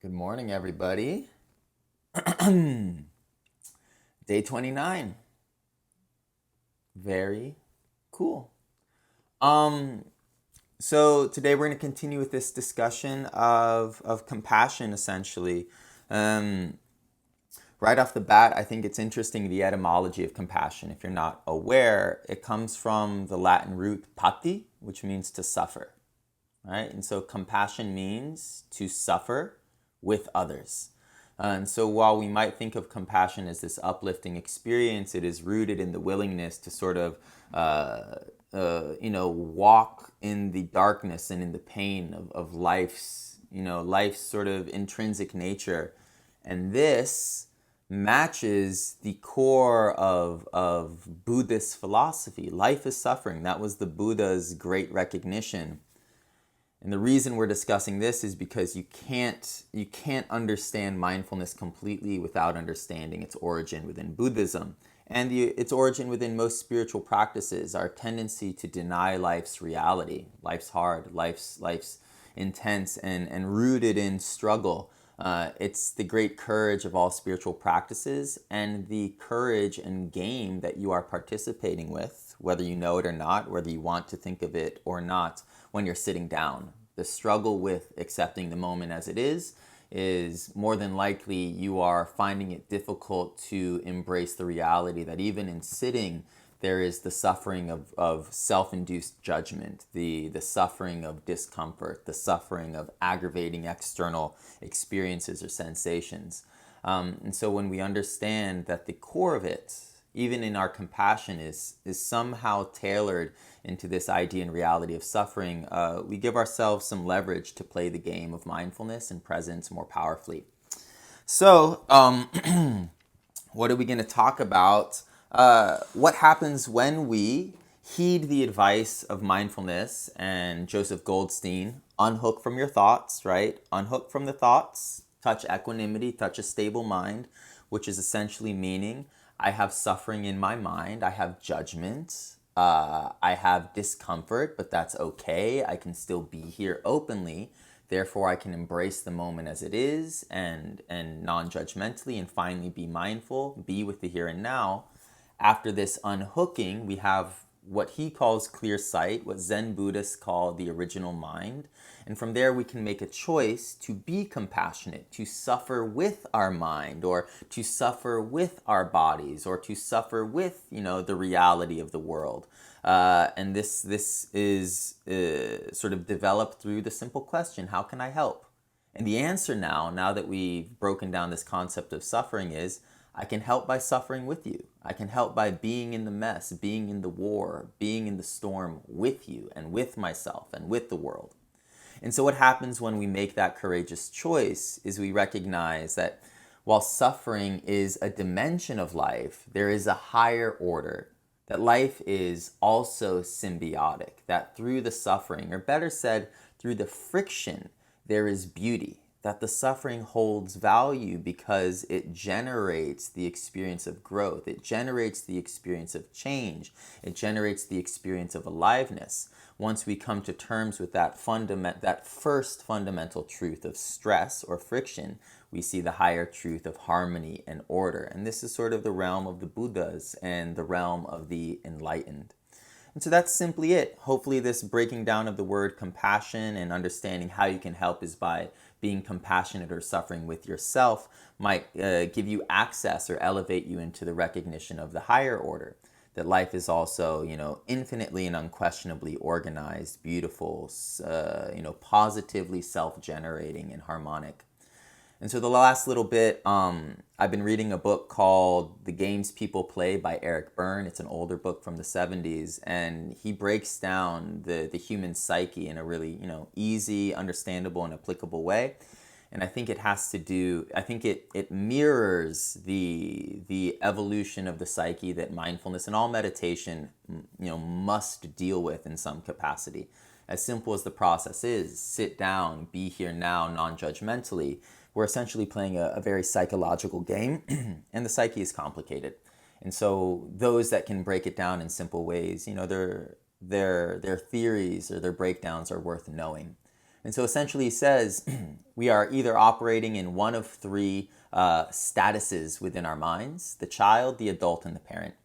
Good morning, everybody. Day 29. Very cool. Um, so today we're going to continue with this discussion of compassion, essentially. Um, right off the bat, I think it's interesting the etymology of compassion. If you're not aware, it comes from the Latin root pati, which means to suffer, right? And so compassion means to suffer with others. And so while we might think of compassion as this uplifting experience, it is rooted in the willingness to sort of, walk in the darkness and in the pain of life's sort of intrinsic nature. And this matches the core of Buddhist philosophy. Life is suffering. That was the Buddha's great recognition. And the reason we're discussing this is because you can't understand mindfulness completely without understanding its origin within Buddhism and its origin within most spiritual practices. Our tendency to deny life's reality. Life's hard. Life's intense and rooted in struggle. It's the great courage of all spiritual practices and the courage and game that you are participating with, whether you know it or not, whether you want to think of it or not, when you're sitting down. The struggle with accepting the moment as it is more than likely you are finding it difficult to embrace the reality that even in sitting, there is the suffering of self-induced judgment, the suffering of discomfort, the suffering of aggravating external experiences or sensations. And so when we understand that the core of it, even in our compassion, is somehow tailored into this idea and reality of suffering, we give ourselves some leverage to play the game of mindfulness and presence more powerfully. So, what are we going to talk about? What happens when we heed the advice of mindfulness and Joseph Goldstein? Unhook from your thoughts, right? Unhook from the thoughts, touch equanimity, touch a stable mind, which is essentially meaning I have suffering in my mind, I have judgment, I have discomfort, but that's okay. I can still be here openly. Therefore, I can embrace the moment as it is and non-judgmentally and finally be mindful, be with the here and now. After this unhooking, we have what he calls clear sight, what Zen Buddhists call the original mind. And from there, we can make a choice to be compassionate, to suffer with our mind, or to suffer with our bodies, or to suffer with, the reality of the world. And this is sort of developed through the simple question, how can I help? And the answer now that we've broken down this concept of suffering, is I can help by suffering with you. I can help by being in the mess, being in the war, being in the storm with you and with myself and with the world. And so what happens when we make that courageous choice is we recognize that while suffering is a dimension of life, there is a higher order. That life is also symbiotic, that through the suffering, or better said, through the friction, there is beauty, that the suffering holds value because it generates the experience of growth, it generates the experience of change, it generates the experience of aliveness. Once we come to terms with that first fundamental truth of stress or friction, we see the higher truth of harmony and order. And this is sort of the realm of the Buddhas and the realm of the enlightened. And so that's simply it. Hopefully, this breaking down of the word compassion and understanding how you can help is by being compassionate or suffering with yourself might give you access or elevate you into the recognition of the higher order. That life is also, infinitely and unquestionably organized, beautiful, positively self-generating and harmonic. And so the last little bit, I've been reading a book called The Games People Play by Eric Berne. It's an older book from the 70s, and he breaks down the human psyche in a really, easy, understandable, and applicable way. And I think it mirrors the evolution of the psyche that mindfulness and all meditation, must deal with in some capacity. As simple as the process is, sit down, be here now, non-judgmentally, we're essentially playing a very psychological game, and the psyche is complicated. And so those that can break it down in simple ways, their theories or their breakdowns are worth knowing. And so essentially he says we are either operating in one of three statuses within our minds: the child, the adult, and the parent.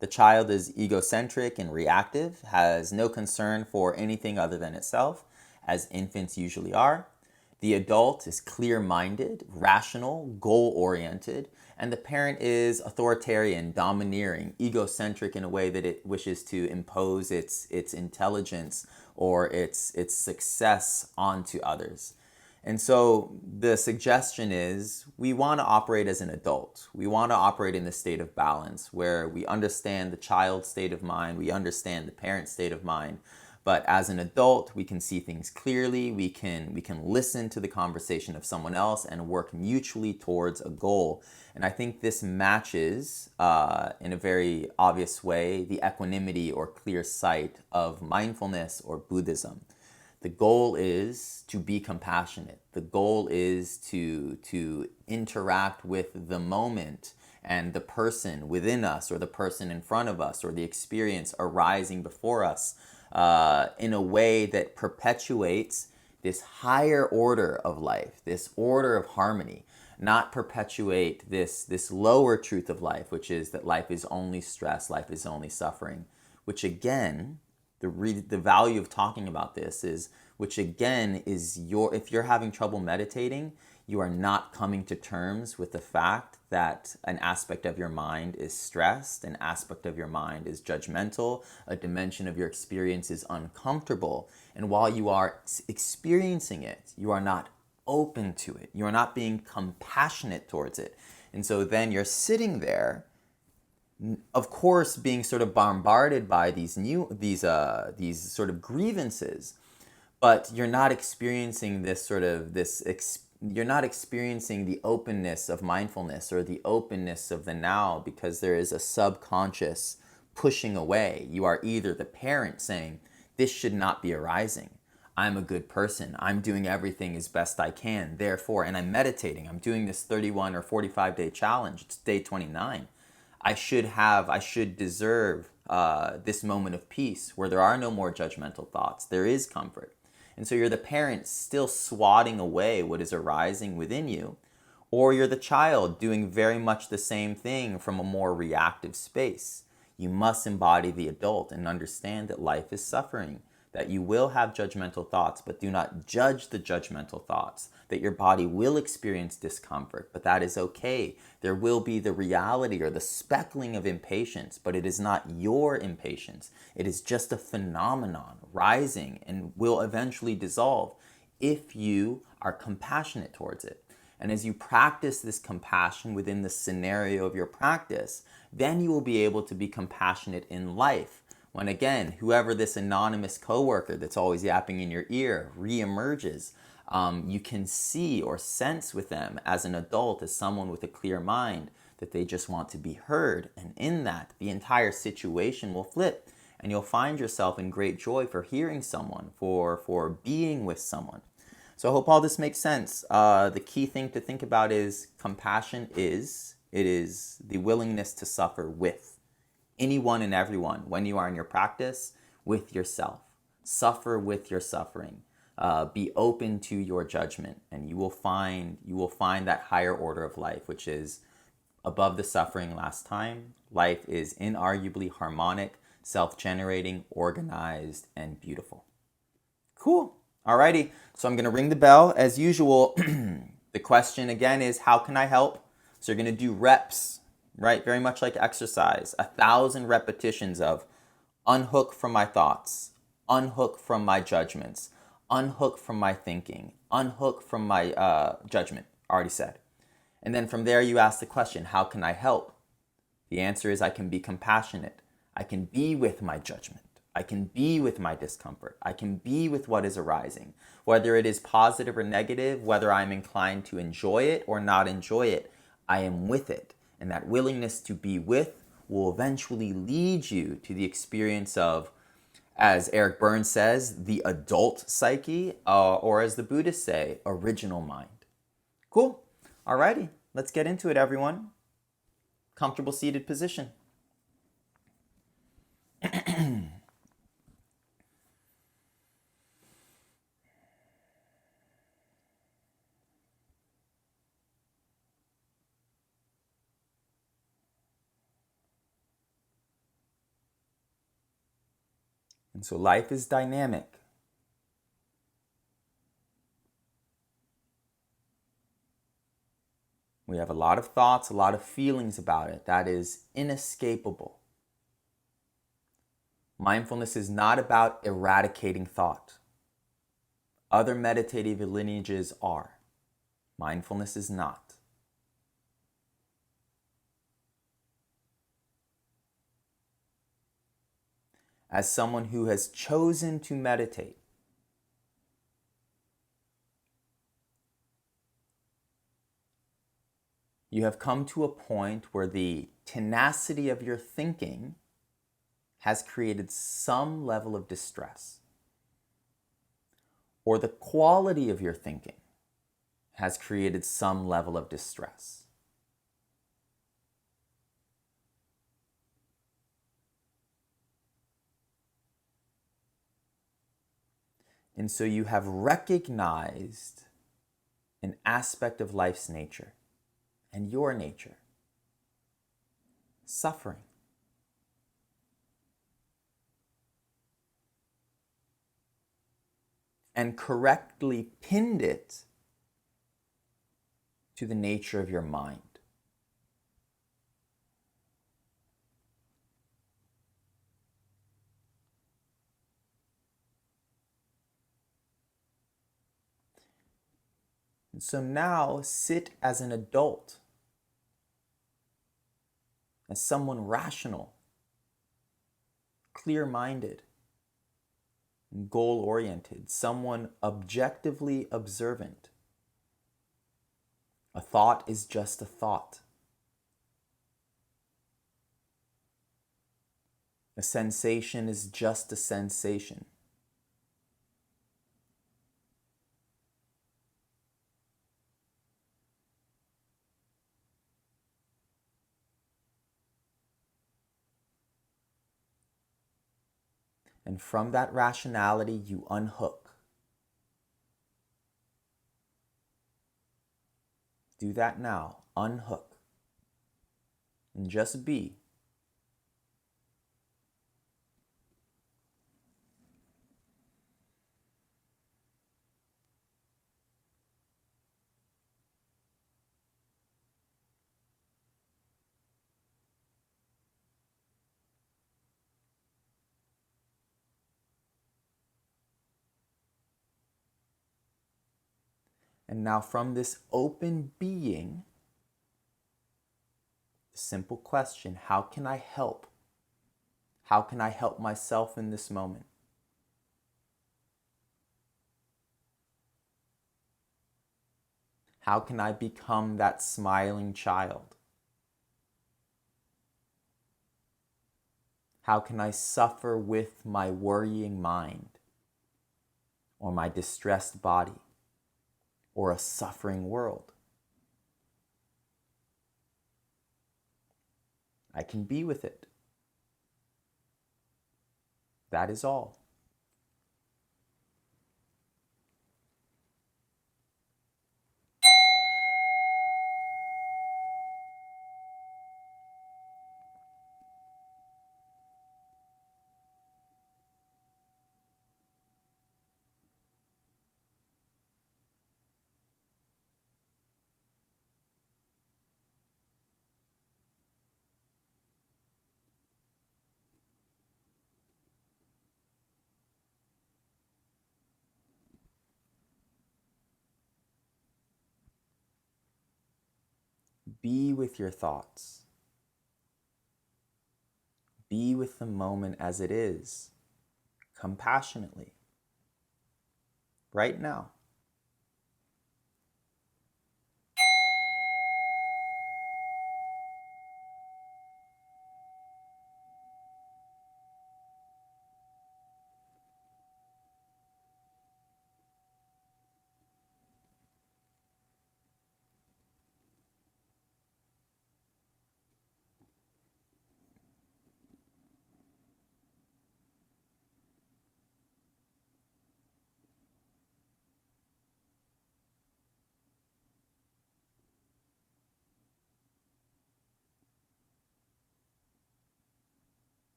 The child is egocentric and reactive, has no concern for anything other than itself, as infants usually are. The adult is clear-minded, rational, goal-oriented, and the parent is authoritarian, domineering, egocentric in a way that it wishes to impose its intelligence or its success onto others. And so the suggestion is we want to operate as an adult. We want to operate in the state of balance where we understand the child's state of mind, we understand the parent's state of mind. But as an adult, we can see things clearly, we can listen to the conversation of someone else and work mutually towards a goal. And I think this matches, in a very obvious way, the equanimity or clear sight of mindfulness or Buddhism. The goal is to be compassionate. The goal is to interact with the moment and the person within us, or the person in front of us, or the experience arising before us, in a way that perpetuates this higher order of life, this order of harmony, not perpetuate this lower truth of life, which is that life is only stress, life is only suffering, which again, the value of talking about this is, which again is if you're having trouble meditating, you are not coming to terms with the fact that an aspect of your mind is stressed, an aspect of your mind is judgmental, a dimension of your experience is uncomfortable. And while you are experiencing it, you are not open to it. You are not being compassionate towards it. And so then you're sitting there, of course, being sort of bombarded by these sort of grievances, but you're not experiencing you're not experiencing the openness of mindfulness or the openness of the now, because there is a subconscious pushing away. You are either the parent saying, this should not be arising. I'm a good person. I'm doing everything as best I can. Therefore, and I'm meditating. I'm doing this 31 or 45 day challenge. It's day 29. I should deserve this moment of peace where there are no more judgmental thoughts. There is comfort. And so you're the parent still swatting away what is arising within you, or you're the child doing very much the same thing from a more reactive space. You must embody the adult and understand that life is suffering, that you will have judgmental thoughts, but do not judge the judgmental thoughts, that your body will experience discomfort, but that is okay. There will be the reality or the speckling of impatience, but it is not your impatience. It is just a phenomenon rising and will eventually dissolve if you are compassionate towards it. And as you practice this compassion within the scenario of your practice, then you will be able to be compassionate in life. When again, whoever this anonymous coworker that's always yapping in your ear reemerges, you can see or sense with them as an adult, as someone with a clear mind, that they just want to be heard. And in that, the entire situation will flip. And you'll find yourself in great joy for hearing someone, for being with someone. So I hope all this makes sense. The key thing to think about is compassion is the willingness to suffer with anyone and everyone when you are in your practice with yourself. Suffer with your suffering. Be open to your judgment, and you will find that higher order of life, which is above the suffering last time. Life is inarguably harmonic, self-generating, organized, and beautiful. Cool. Alrighty. So I'm going to ring the bell as usual. The question again is, how can I help? So you're going to do reps, right? Very much like exercise. 1,000 repetitions of unhook from my thoughts, unhook from my judgments, unhook from my thinking, unhook from my judgment. Already said. And then from there you ask the question, how can I help? The answer is, I can be compassionate. I can be with my judgment. I can be with my discomfort. I can be with what is arising. Whether it is positive or negative, whether I'm inclined to enjoy it or not enjoy it, I am with it. And that willingness to be with will eventually lead you to the experience of, as Eric Burns says, the adult psyche, or as the Buddhists say, original mind. Cool. Alrighty, let's get into it, everyone. Comfortable seated position. And so life is dynamic. We have a lot of thoughts, a lot of feelings about it. That is inescapable. Mindfulness is not about eradicating thought. Other meditative lineages are. Mindfulness is not. As someone who has chosen to meditate, you have come to a point where the tenacity of your thinking has created some level of distress, or the quality of your thinking has created some level of distress. And so you have recognized an aspect of life's nature and your nature: suffering. And correctly pinned it to the nature of your mind. And so now sit as an adult, as someone rational, clear-minded, goal-oriented, someone objectively observant. A thought is just a thought. A sensation is just a sensation. And from that rationality, you unhook. Do that now. Unhook. And just be. And now from this open being, the simple question: how can I help? How can I help myself in this moment? How can I become that smiling child? How can I suffer with my worrying mind, or my distressed body, or a suffering world? I can be with it. That is all. Be with your thoughts. Be with the moment as it is, compassionately, right now.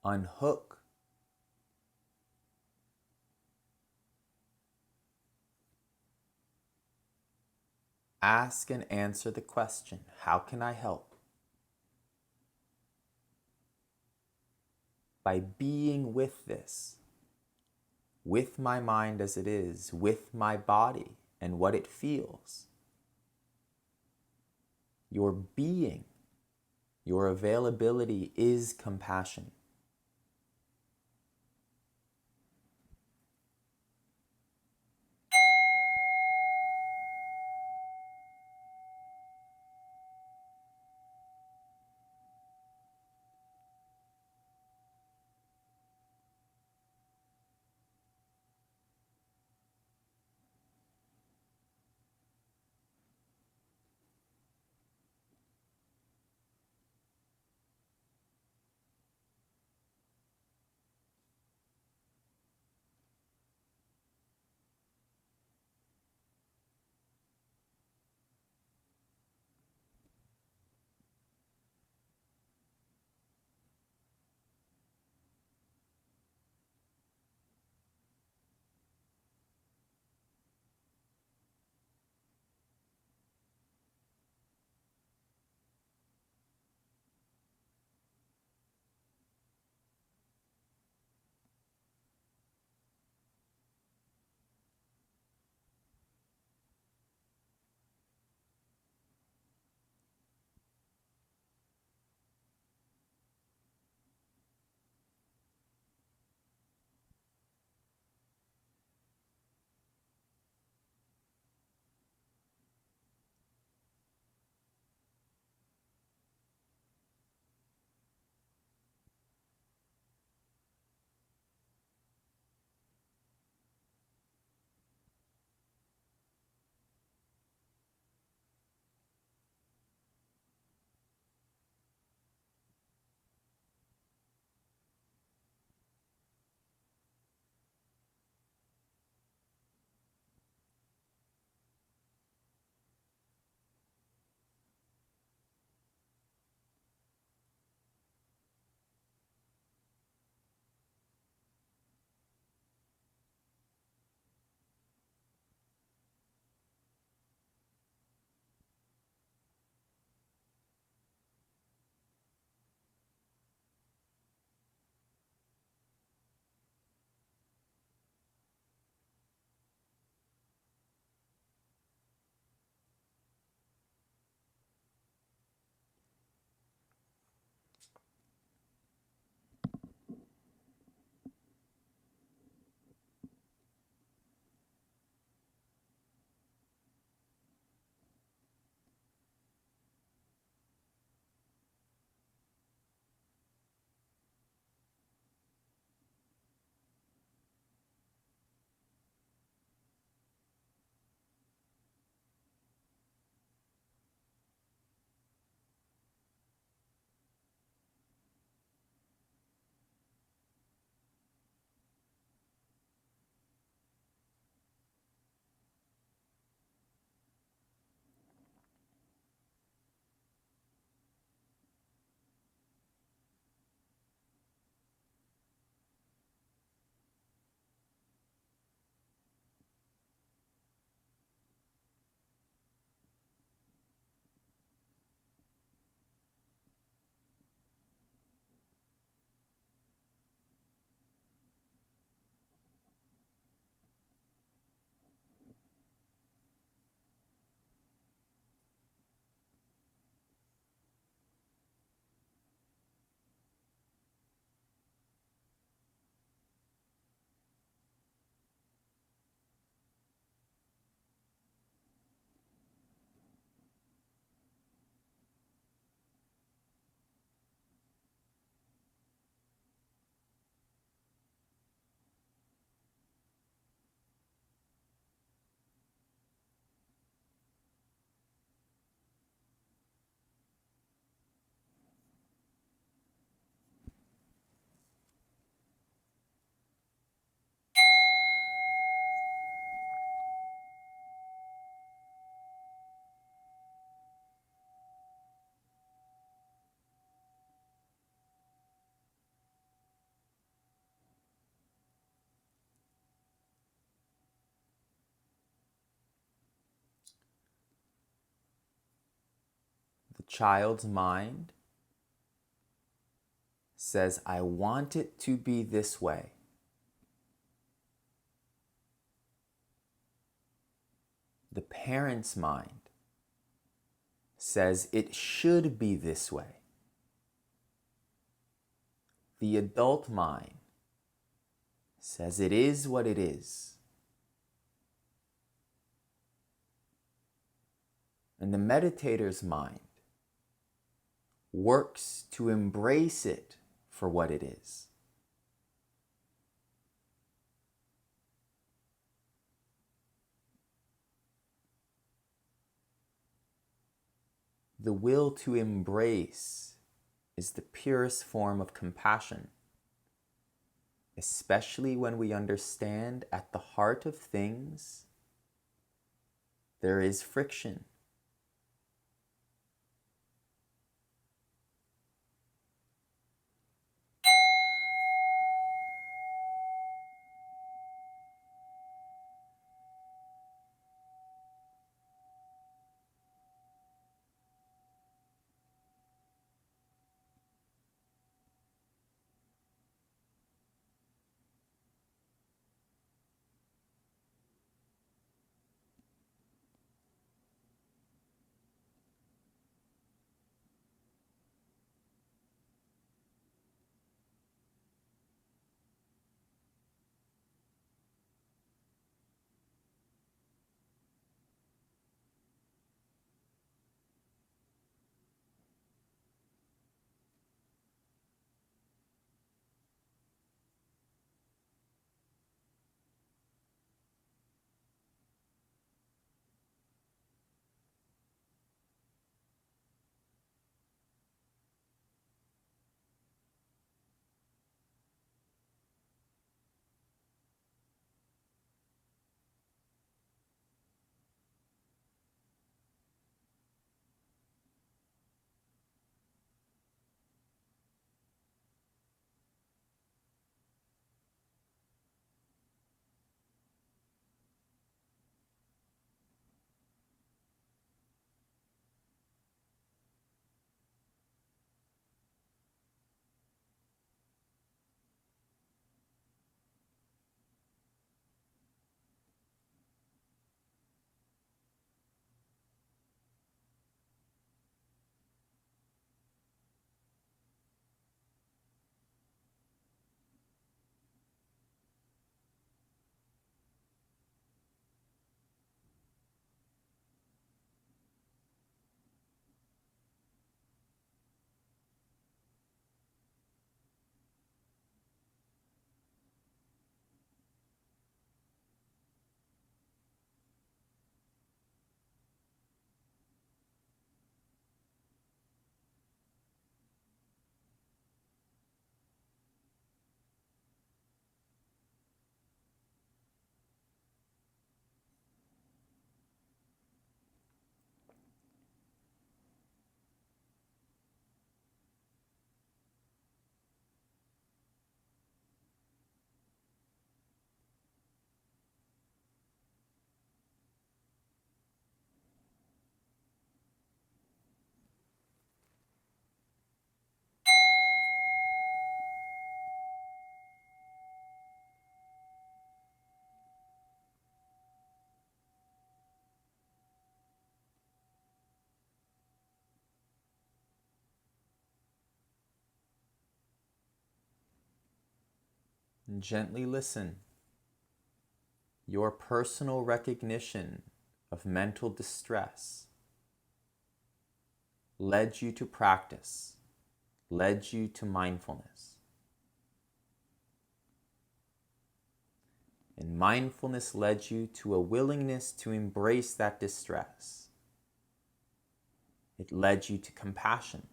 unhook. Ask and answer the question, how can I help? By being with this, with my mind as it is, with my body and what it feels. Your being, your availability is compassion. child's mind says, I want it to be this way. The parent's mind says it should be this way. The adult mind says it is what it is. And the meditator's mind works to embrace it for what it is. The will to embrace is the purest form of compassion, especially when we understand at the heart of things there is friction. And gently listen. Your personal recognition of mental distress led you to practice, led you to mindfulness. And mindfulness led you to a willingness to embrace that distress. It led you to compassion.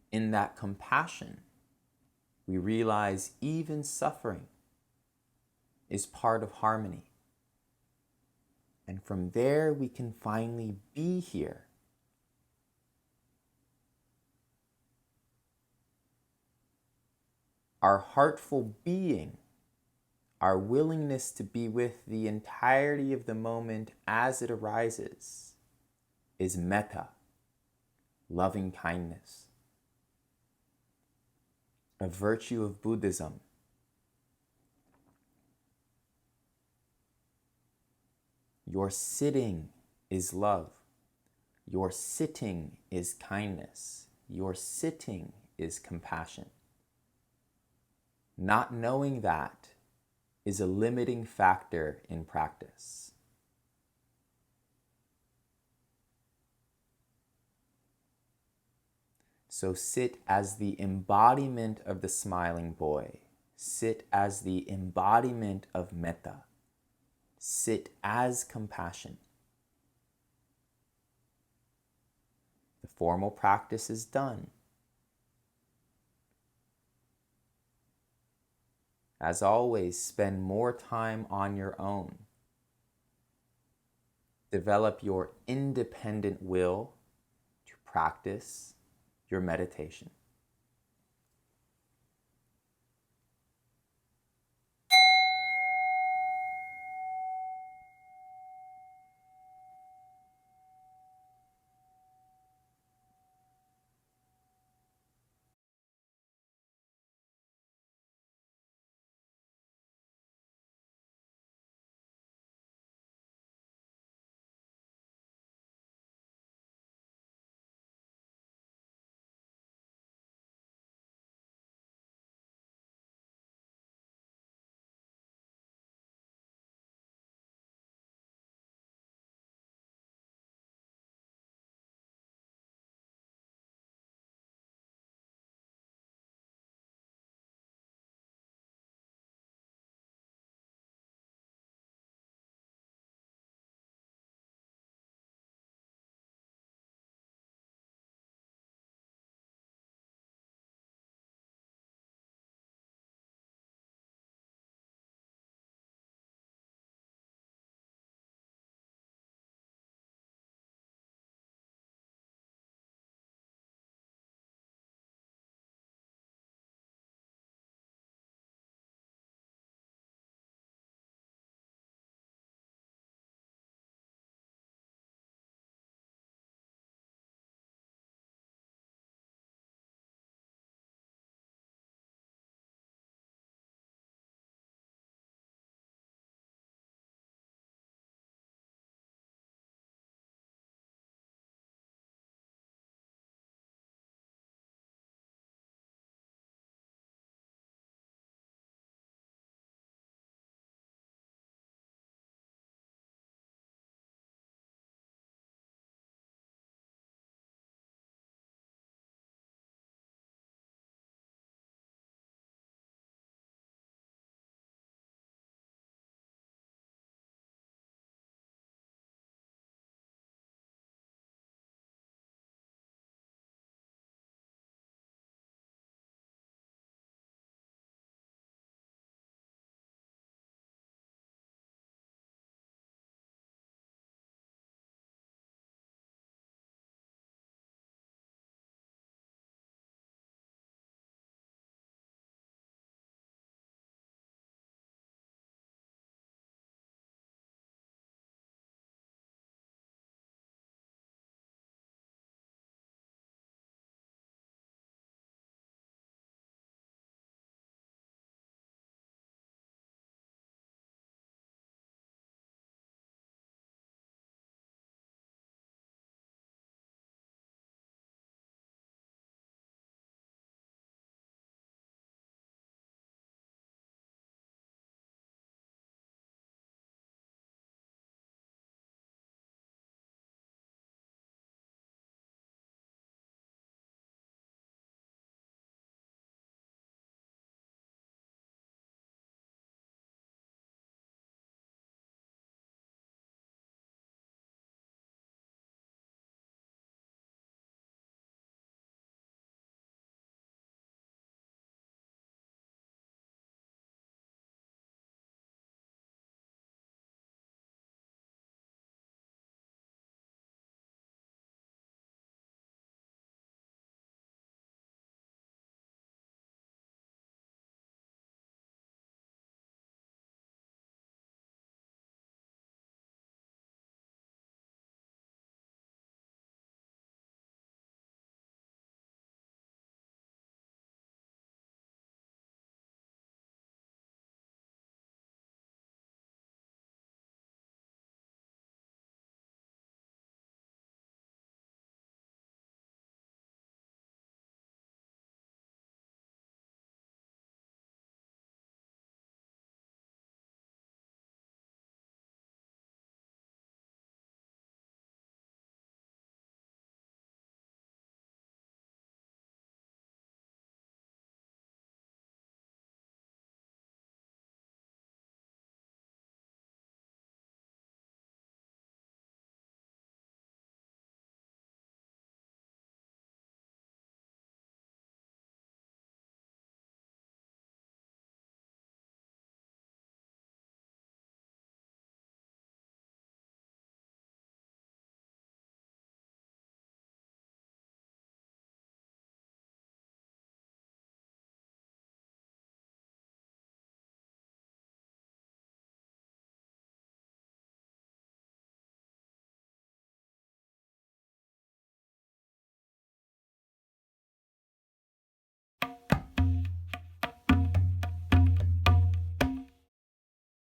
In that compassion, we realize even suffering is part of harmony. And from there, we can finally be here. Our heartful being Our willingness to be with the entirety of the moment as it arises is metta, loving kindness, a virtue of Buddhism. Your sitting is love. Your sitting is kindness. Your sitting is compassion. Not knowing that is a limiting factor in practice. So sit as the embodiment of the smiling boy. Sit as the embodiment of metta. Sit as compassion. The formal practice is done. As always, spend more time on your own. Develop your independent will to practice your meditation.